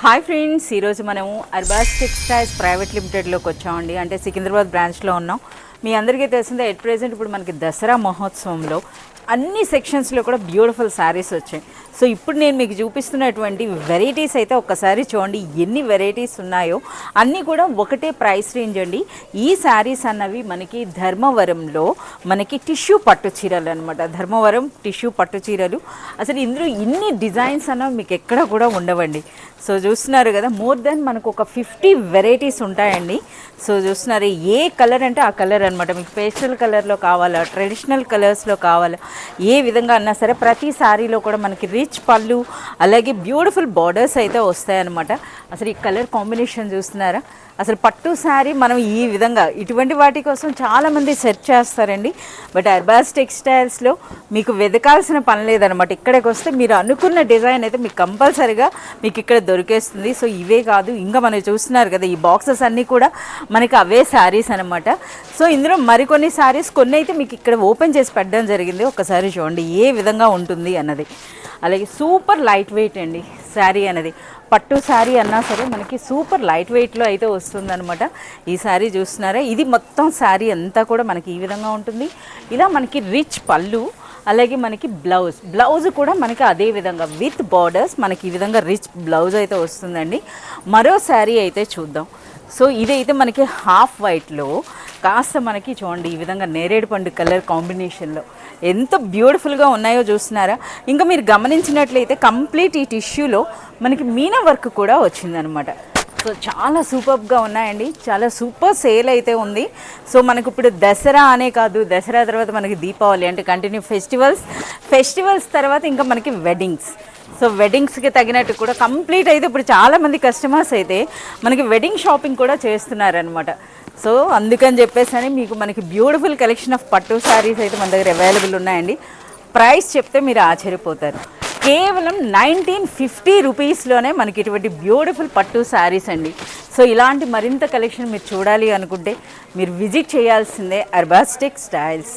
Hi friends, ఈరోజు మనము Arbaz textiles private లిమిటెడ్లోకి వచ్చామండి. అంటే సికింద్రాబాద్ బ్రాంచ్లో ఉన్నాం. మీ అందరికీ తెలిసిందే ఎట్ ప్రెజెంట్ ఇప్పుడు మనకి దసరా మహోత్సవంలో అన్ని సెక్షన్స్లో కూడా బ్యూటిఫుల్ శారీస్ వచ్చాయి. సో ఇప్పుడు నేను మీకు చూపిస్తున్నటువంటి వెరైటీస్ అయితే ఒక్కసారి చూడండి, ఎన్ని వెరైటీస్ ఉన్నాయో. అన్నీ కూడా ఒకటే ప్రైస్ రేంజ్ అండి. ఈ శారీస్ అన్నవి మనకి ధర్మవరంలో మనకి టిష్యూ పట్టు చీరలు అనమాట. ధర్మవరం టిష్యూ పట్టు చీరలు. అసలు ఇందులో ఇన్ని డిజైన్స్ అన్నవి మీకు ఎక్కడ కూడా ఉండవండి. సో చూస్తున్నారు కదా, మోర్ దెన్ మనకు ఒక 50 వెరైటీస్ ఉంటాయండి. సో చూస్తున్నారు, ఏ కలర్ అంటే ఆ కలర్ అనమాట. మీకు పేస్టల్ కలర్లో కావాలా, ట్రెడిషనల్ కలర్స్లో కావాలా, ఏ విధంగా అన్నా సరే ప్రతి శారీలో కూడా మనకి రిచ్ పళ్ళు అలాగే బ్యూటిఫుల్ బార్డర్స్ అయితే వస్తాయన్నమాట. అసలు ఈ కలర్ కాంబినేషన్ చూస్తున్నారా, అసలు పట్టు శారీ మనం ఈ విధంగా ఇటువంటి వాటి కోసం చాలామంది సెర్చ్ చేస్తారండి. బట్ అర్బాస్ టెక్స్టైల్స్లో మీకు వెతకాల్సిన పని లేదనమాట. ఇక్కడికి వస్తే మీరు అనుకున్న డిజైన్ అయితే మీకు కంపల్సరీగా మీకు ఇక్కడ దొరికేస్తుంది. సో ఇవే కాదు, ఇంకా మనం చూస్తున్నారు కదా, ఈ బాక్సెస్ అన్నీ కూడా మనకి అవే శారీస్ అనమాట. సో ఇందులో మరికొన్ని శారీస్ కొన్ని అయితే మీకు ఇక్కడ ఓపెన్ చేసి పెట్టడం జరిగింది. ఒక్కసారి చూడండి ఏ విధంగా ఉంటుంది అన్నది. అలాగే సూపర్ లైట్ వెయిట్ అండి శారీ అనేది. పట్టు శారీ అన్నా సరే మనకి సూపర్ లైట్ వెయిట్లో అయితే వస్తుందన్నమాట. ఈ శారీ చూస్తున్నారా, ఇది మొత్తం శారీ అంతా కూడా మనకి ఈ విధంగా ఉంటుంది. ఇలా మనకి రిచ్ పళ్ళు అలాగే మనకి బ్లౌజ్ కూడా మనకి అదే విధంగా విత్ బార్డర్స్ మనకి ఈ విధంగా రిచ్ బ్లౌజ్ అయితే వస్తుందండి. మరో శారీ అయితే చూద్దాం. సో ఇదైతే మనకి హాఫ్ వైట్లో కాస్త మనకి చూడండి ఈ విధంగా నేరేడు పండు కలర్ కాంబినేషన్లో ఎంత బ్యూటిఫుల్గా ఉన్నాయో చూస్తున్నారా. ఇంకా మీరు గమనించినట్లయితే కంప్లీట్ ఈ టిష్యూలో మనకి మీనా వర్క్ కూడా వచ్చిందనమాట. సో చాలా సూపర్గా ఉన్నాయండి, చాలా సూపర్ సేల్ అయితే ఉంది. సో మనకు ఇప్పుడు దసరా అనే కాదు, దసరా తర్వాత మనకి దీపావళి అంటే కంటిన్యూ ఫెస్టివల్స్ తర్వాత ఇంకా మనకి వెడ్డింగ్స్. సో వెడ్డింగ్స్కి తగినట్టు కూడా కంప్లీట్ అయితే ఇప్పుడు చాలామంది కస్టమర్స్ అయితే మనకి వెడ్డింగ్ షాపింగ్ కూడా చేస్తున్నారనమాట. సో అందుకని చెప్పేసి మీకు మనకి బ్యూటిఫుల్ కలెక్షన్ ఆఫ్ పట్టు శారీస్ అయితే మన దగ్గర అవైలబుల్ ఉన్నాయండి. ప్రైస్ చెప్తే మీరు ఆశ్చర్యపోతారు. కేవలం 1950 రూపీస్లోనే మనకి ఇటువంటి బ్యూటిఫుల్ పట్టు శారీస్ అండి. సో ఇలాంటి మరింత కలెక్షన్ మీరు చూడాలి అనుకుంటే మీరు విజిట్ చేయాల్సిందే అర్బాస్ టెక్స్టైల్స్.